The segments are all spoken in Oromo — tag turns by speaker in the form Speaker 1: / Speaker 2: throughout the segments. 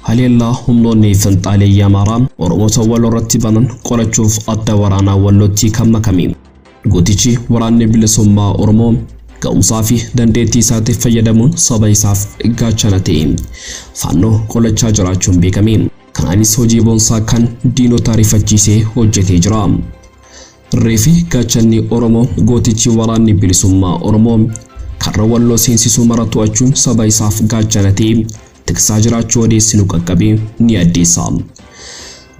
Speaker 1: haleellaa humnoonni finxaalee Amaaraa Oromoota walirratti banan qolachuuf adda waraanaa wallootti kan makame. Gootichi waraanni bilisummaa Oromoo ga'umsaa fi dandeettii isaatiif fayyadamuun saba isaaf gaachana ta'e faannoo qolachaa jiraachuun beekame. Kanaanis hojii boonsaa kan diinota rifachiisee hojjetee jira. Reefi gaachanni Oromoo gootichi waraanni bilisummaa Oromoo karra walloo seensisuu mara to'achuun saba isaaf gaachana ta'e tiksaa jiraachuu odeessinu qaqqabee ni addeessa.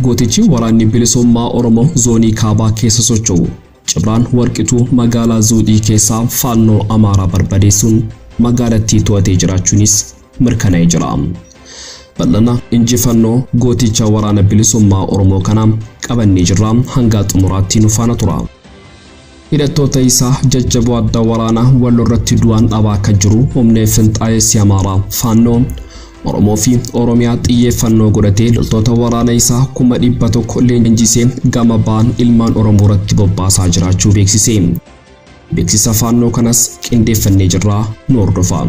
Speaker 1: Gootichi waraanni bilisummaa Oromoo zoonii kaabaa keessa socho'u Cibraan Warqituu magaalaa Zuudhii keessaa faannoo Amaaraa barbadeessuun magaalattii to'atee jiraachuunis mirkanaa'ee jira. Bal'ina injifannoo gooticha waraana bilisummaa Oromoo kana qabannee jirra hanga xumuraatti nu faana tura. Hidhattoota isaa jajjaboo adda waraanaa walirratti du'an dhabaa kan jiru humna finxaalessi Amaaraa faannoo Oromoo fi Oromiyaa xiyyeeffannoo godhatee loltoota waraana isaa 100,000 leenjisee gama ba'an ilmaan Oromoo irratti bobbaasaa jiraachuu beeksise. Beeksisa faannoo kanas qindeeffannee jirra nu hordofaa.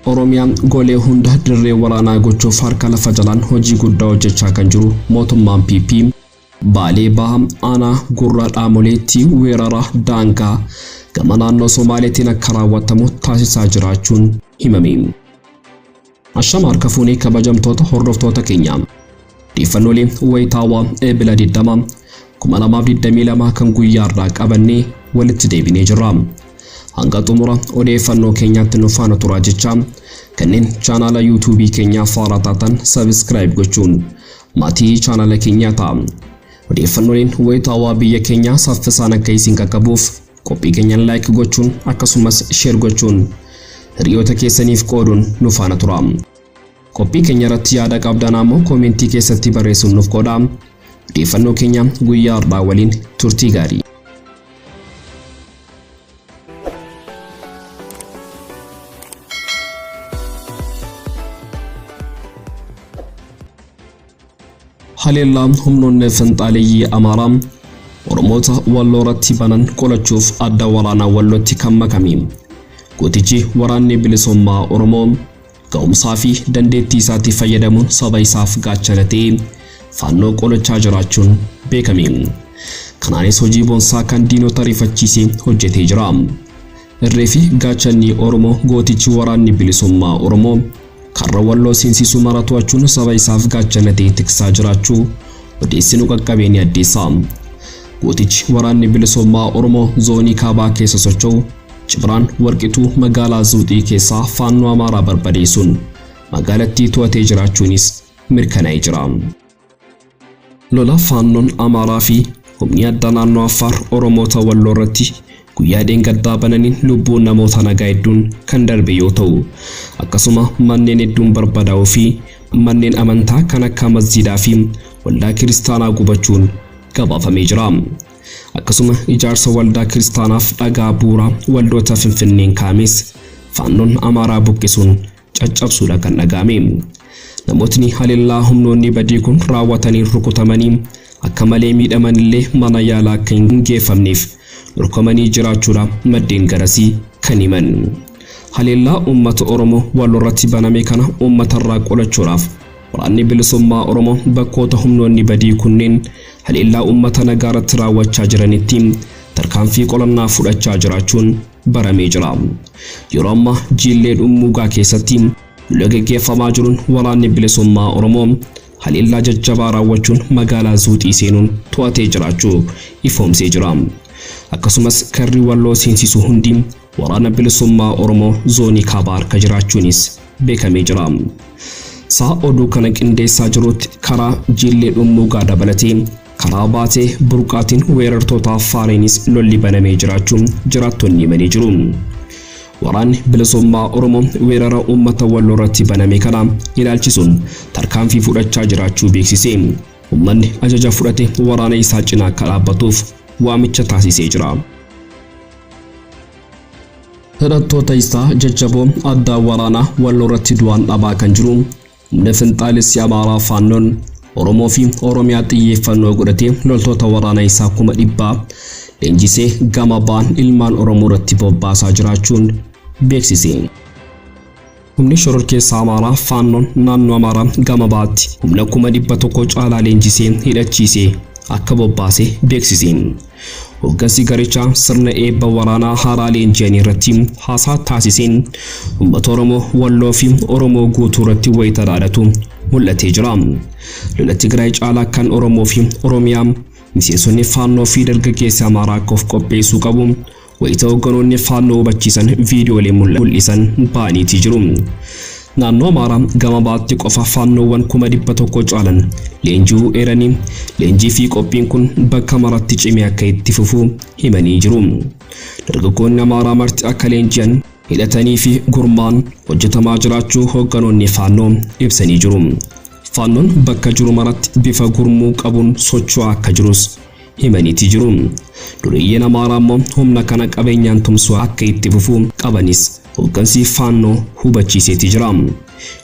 Speaker 1: Oromiyaan golee hunda dirree waraanaa gochuuf harka lafa jalaan hojii guddaa hojjechaa kan jiru mootummaan PP Baalee Bahaa aanaa Gurraa Dhaamoleetti weerara daangaa gama naannoo Somaaleetiin akka raawwatamu taasisaa jiraachuun himame. Ashama harka fuunee kabajamtoota hordoftoota keenya. Dhiifannoolee wayitaawaa eebila 20 2022 kan guyyaarraa qabannee walitti deebinee jirra. Hanga xumura odeeffannoo keenyaatti nu faana turaa jecha kanneen chaanala YouTube keenyaa faara taatan subscribe gochuun maatii chaanala keenyaa ta'a. Odeeffannooleen wayitaawaa biyya keenyaa saffisaan akka isin qaqqabuuf qophii keenyaan like gochuun akkasumas share gochuun hiriyoota keessaniif qooduun nu faana tura. Qophii keenya irratti yaada qabdan ammoo koomentii keessatti barreessuun nuuf qoodaa. Odeeffannoo keenya guyyaa har'aa waliin turtii gaarii. haleellaa humnoonni finxaalii Amaaraa Oromoota walloo irratti banan qolachuuf adda waraanaa wallootti kan makame. Gootichi waraanni bilisummaa Oromoo ga'umsaa fi dandeettii isaatiif fayyadamuun saba isaaf gaachana ta'e faannoo qolachaa jiraachuun beekame. Kanaanis hojii boonsaa kan diinota rifachiisee hojjetee jira. Reefi gaachanni Oromoo gootichi waraanni bilisummaa Oromoo karra walloo seensisuu mara to'achuun saba isaaf gaachana ta'e tiksaa jiraachuu odeessinu qaqqabee ni addeessa. Gootichi waraanni bilisummaa Oromoo zoonii kaabaa keessa socho'u Cibraan Warqituu magaalaa Zuudhii keessaa faannoo Amaaraa barbadeessuun magaalattii to'atee jiraachuunis mirkanaa'ee jira. Lola faannoon Amaaraa fi humni adda naannoo Affaar Oromoota walloo irratti guyyaa dheengaddaa bananiin lubbuun namoota nagaa hedduun kan darbe yoo ta'u akkasuma manneen hedduun barbadaa'uu fi manneen amantaa kan akka masjiidaa fi waldaa kiristaanaa gubachuun gabaafamee jira. Akkasuma ijaarsa waldaa kiristaanaaf dhagaa bu'uuraa waldoota Finfinneen kaames faannoon Amaaraa buqqisuun caccabsuudha kan dhaga'ame. Namootni haleellaa humnoonni badii kun raawwatanii rukutamanii akka malee miidhaman illee mana yaalaa akka hin geeffamneef dhorkamanii jiraachuudha maddeen garasii kan himan. Haleellaa uummata Oromoo walirratti baname kana uummatarraa qolachuudhaaf waraanni bilisummaa Oromoo bakkoota humnoonni badii kunneen haleellaa uummata nagaarratti raawwachaa jiranitti tarkaanfii qolannaa fudhachaa jiraachuun baramee jira. Yeroo ammaa Jillee Dhummuugaa keessatti lola gaggeeffamaa jiruun waraanni bilisummaa Oromoo haleellaa jajjabaa raawwachuun magaalaa Zuudhii seenuun to'atee jiraachuu ifoomsee jira. Akkasumas karri walloo seensisuu hundi waraana bilisummaa Oromoo zoonii kaabaa harka jiraachuunis beekamee jira. Saa oduu kana qindeessaa jirutti karaa Jillee Dhummuugaa dabalatee karaa baatee burqaatiin weerartoota Affaariinis lolli banamee jiraachuun jiraattonni himanii jiru. Waraanni bilisummaa Oromoo weerara uummata walloo irratti baname kana ilaalchisuun tarkaanfii fudhachaa jiraachuu beeksisee uummanni ajaja fudhate waraana isaa cinaa akka dhaabbatuuf waamicha taasisee jira. Hidhattoota isaa jajjaboo adda waraanaa walloo irratti du'an dhabaa kan jiru humna finxaalessi Amaaraa faannoon Oromoo fi Oromiyaa xiyyeeffannoo godhatee loltoota waraana isaa 100,000 leenjisee gama ba'an ilmaan Oromoo irratti bobbaasaa jiraachuun beeksise. humni shororkeessa Amaaraa faannoon naannoo Amaaraa gama baatti humna 100 caalaa leenjisee hidhachiisee akka bobbaasee beeksise. Hoggansi garichaa sirna eebba waraanaa haaraa leenji'anii irratti haasaa taasiseen uummata Oromoo Walloo fi Oromoo guutuu irratti wayita dhaadhatu mul'atee jira. Lola Tigraay caalaa kan Oromoo fi Oromiyaa miseensonni faannoo fi dargaggeessi Amaaraa akka of qopheessuu qabu wayita hogganoonni faannoo hubachiisan viidiyoolee mul'isan ba'aniitii jiru. Naannoo Amaaraa gama baatti qofa faannoowwan 100 caalan leenjii eeranii leenjii fi qophiin kun bakka maratti cimee akka itti fufu himanii jiru. Dargaggoonni Amaaraa marti akka leenji'an hidhatanii fi gurmaan hojjetamaa jiraachuu hogganoonni faannoo ibsanii jiru. Faannoon bakka jiru maratti bifa gurmuu qabuun socho'aa akka jirus himaniitii jiru. Dureeyyiin Amaaraa immoo humna kana qabeenyaan tumsuu akka itti fufu qabanis hoggansi faannoo hubachiiseetii jira.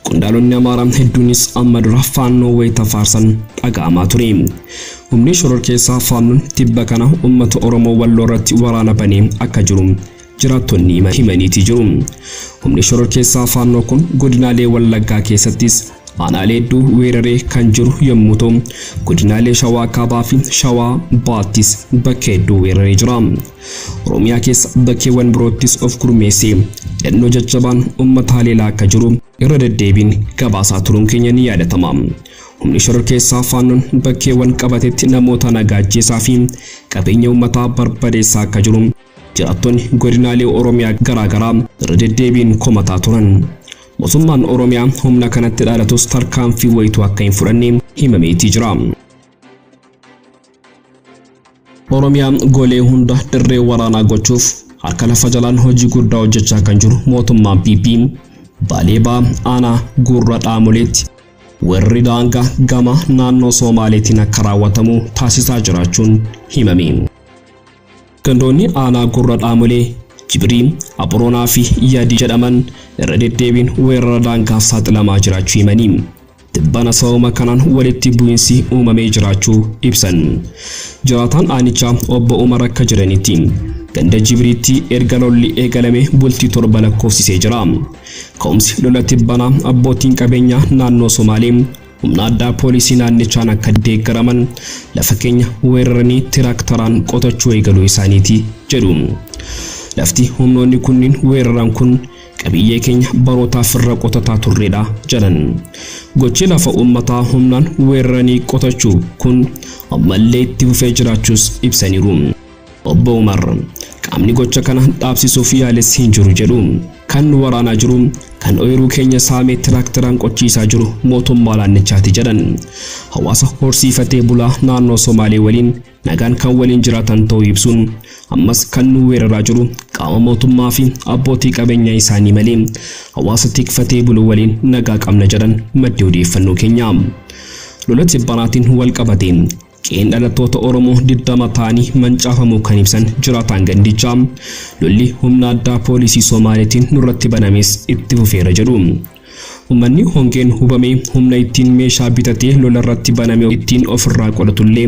Speaker 1: Qondaalonni Amaaraa hedduunis amma dura faannoo wayita faarsan dhaga'amaa ture. Humni shororkeessaa faannoon tibba kana uummata Oromoo Walloo irratti waraana banee akka jiru jiraattonni himaniitii jiru. Humni shororkeessaa faannoo kun godinaalee Wallaggaa keessattis aanaalee hedduu weeraree kan jiru yommuu ta'u godinaalee Shawaa Kaabaa fi Shawaa Baattis bakka hedduu weeraree jira. Oromiyaa keessa bakkeewwan biroottis of gurmeessee hidhannoo jajjabaan uummata haleelaa akka jiru irra deddeebiin gabaasaa turuun keenya ni yaadatama. Humni shororkeessaa faannoon bakkeewwan qabatetti namoota nagaa ajjeesaa fi qabeenya uummataa barbadeessaa akka jiru jiraattonni godinaalee Oromiyaa garaagaraa irra deddeebiin komataa turan. Mootummaan Oromiyaa humna kanatti dhaalatus tarkaanfii wayituu akka hin fudhanne himameetii jira. Oromiyaan golee hunda dirree waraanaa gochuuf harka lafa jalaan hojii guddaa hojjechaa kan jiru mootummaan PP Baalee Aanaa Gurra Dhaamoleetti warri daangaa gama naannoo Somaaleetiin akka raawwatamu taasisaa jiraachuun himame. Gandoonni Aanaa Gurra Dhaamolee Jibriil Abroonaa fi Yaadii jedhaman irra deddeebiin weerara daangaaf saaxilamaa jiraachuu himanii. Tibbana sababa kanaan walitti bu'iinsi uumamee jiraachuu ibsan. Jiraataan aanichaa obbo Umar akka jiranitti ganda Jibriitti erga lolli eegalame bultii 7 lakkoofsisee jira. Ka'umsi lola tibbana abbootiin qabeenyaa naannoo Somaalee humna addaa poolisii naannichaan akka deeggaraman lafa keenya weeraranii tiraaktaraan qotachuu eegaluu isaaniiti jedhu. Lafti humnoonni kunniin weeraran kun qabiyyee keenya barootaaf irra qotataa turredha jedhan. Gochi lafa uummataa humnaan weeraranii qotachuu kun ammallee itti fufee jiraachuus ibsaniiru. Obbo Umar qaamni gocha kana dhaabsisuuf yaales hin jiru jedhu. Kan waraanaa jiru kan ooyiruu keenya saamee tiraaktaraan qochiisaa jiru mootummaa naannichaati jedhan. Hawaasa horsiifatee bulaa naannoo Somaalee waliin nagaan kan waliin jiraatan ta'uu ibsuun ammas kan nu weeraraa jiru qaama mootummaa fi abbootii qabeenyaa isaanii malee hawaasa tikfatee bulu waliin nagaa qabna jedhan maddi odeeffannoo keenya. Lola tibbanaatiin wal qabatee qeen dhalattoota Oromoo 20 ta'anii mancaafamuu kan ibsan jiraataan gandichaa lolli humna addaa poolisii Somaaleetiin nurratti banames itti fufeera jedhu. Uummanni hongeen hubamee humna ittiin meeshaa bitatee lola irratti baname ittiin ofirraa qolatuullee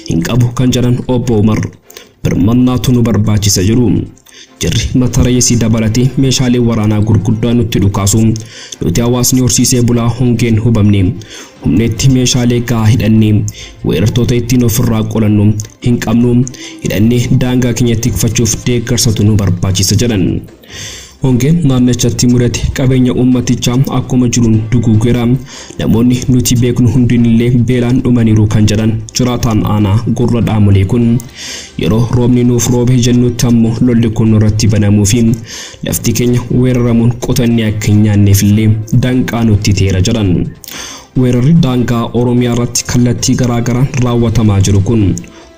Speaker 1: hin qabu kan jedhan obbo Umar birmannaatu nu barbaachisa jedhu. Jirri matareessi dabalatee meeshaalee waraanaa gurguddaa nutti dhukaasu nuti hawaasni horsiisee bulaa hongeen hubamne humneetti meeshaalee gahaa hidhannee weerartoota ittiin ofirraa qolannu hin qabnu hidhannee daangaa keenya tikfachuuf deeggarsatu nu barbaachisa jedhan. Hongeen naannichatti mudate qabeenya uummatichaa akkuma jiruun duguugeera namoonni nuti beeknu hundinillee beelaan dhumaniiru kan jedhan jiraataan Aanaa Gurra Dhaamolee kun yeroo roobni nuuf roobe jennutti ammoo lolli kun irratti banamuu fi lafti keenya weeraramuun qotannee akka hin nyaanneefillee danqaa nutti ta'eera jedhan. Weerarri daangaa Oromiyaa irratti kallattii garaagaraan raawwatamaa jiru kun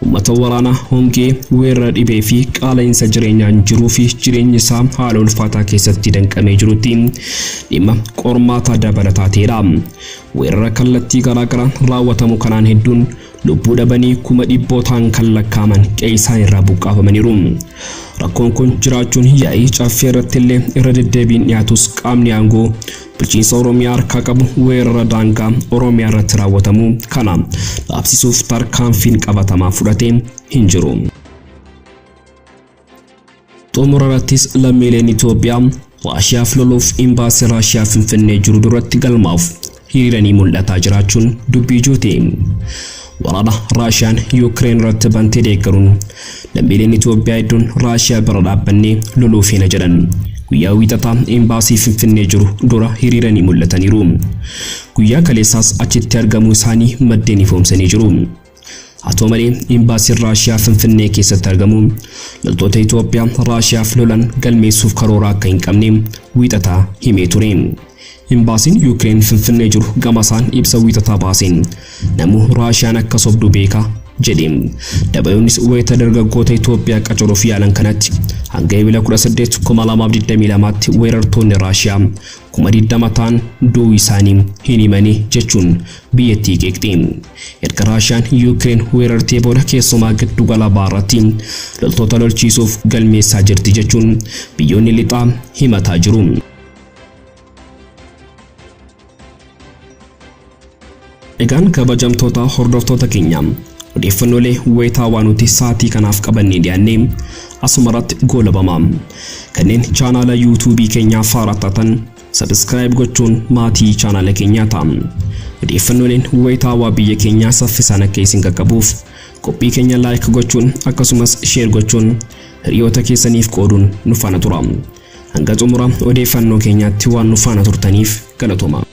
Speaker 1: ummata waraanaa hongee weerara dhibee fi qaala'insa jireenyaan jiruu fi jireenyi isaa haala ulfaataa keessatti danqamee jirutti dhimma qormaata dabalataa ta'eera. Weerara kallattii garaagaraan raawwatamu kanaan hedduun lubbuu dhabanii kuma dhibbootaan kan lakkaaman qe'ee irraa buqqaafamaniiru. Rakkoon kun jiraachuun yaa'ii caffee irratti illee irra deddeebiin dhiyaatus qaamni aangoo bulchiinsa Oromiyaa harkaa qabu weerara daangaa Oromiyaa irratti raawwatamu kana dhaabsisuuf tarkaanfiin qabatamaa fudhatee hin jiru. Xumura irrattis lammiileen Itoophiyaa Raashiyaa loluuf imbaasii Raashiyaa Finfinnee jiru duratti galmaaf hiriiranii mul'ataa jiraachuun dubbii ijooti. Waraana Raashiyaan Yuukireen irratti bantee deeggaruun lammiileen Itoophiyaa hedduun Raashiyaa bira dhaabbannee loluuf hin jedhan guyyaa wiixataa imbaasii Finfinnee jiru dura hiriiranii mul'ataniiru. Guyyaa kaleessaas achitti argamuu isaanii maddeen ifoomsanii jiru. Atoo malee imbaasii Raashiyaa Finfinnee keessatti argamu loltoota Itoophiyaa Raashiyaaf lolan galmeessuuf karoora akka hin qabne wiixataa himee ture. Imbaasiin Yuukireen Finfinnee jiru gamasaan ibsa wiixataa baaseen namuu Raashiyaan akka sobdu beeka jedhe. Dabaloonis wayita dargaggoota Itoophiyaa qacaruuf yaalan kanatti hanga Ebila 18 2022tti weerartoonni Raashiyaa 20 ta'an du'uu isaanii hin himanii jechuun biyyattii qeeqxe. Erga Raashiyaan Yuukireen weerartee booda keessumaa giddu gala baarratti loltoota lolchiisuuf galmeessaa jirti jechuun biyyoonni lixaa himataa jiru. Egaan kabajamtoota hordoftoota keenya odeeffannoolee wayitaa waan nuti saatii kanaaf qabannee dhiyaannee asumarratti goolabama. Kanneen chaanaala YouTube keenyaa faarratatan subscribe gochuun maatii chaanaala keenyaa ta'aa. Odeeffannooleen wayitaa waa biyya keenyaa saffisaan akka isin qaqqabuuf qophii keenya like gochuun akkasumas share gochuun hiriyoota keessaniif qooduun nu faana tura. Hanga xumura odeeffannoo keenyaatti waan nu faana turtaniif galatoomaa.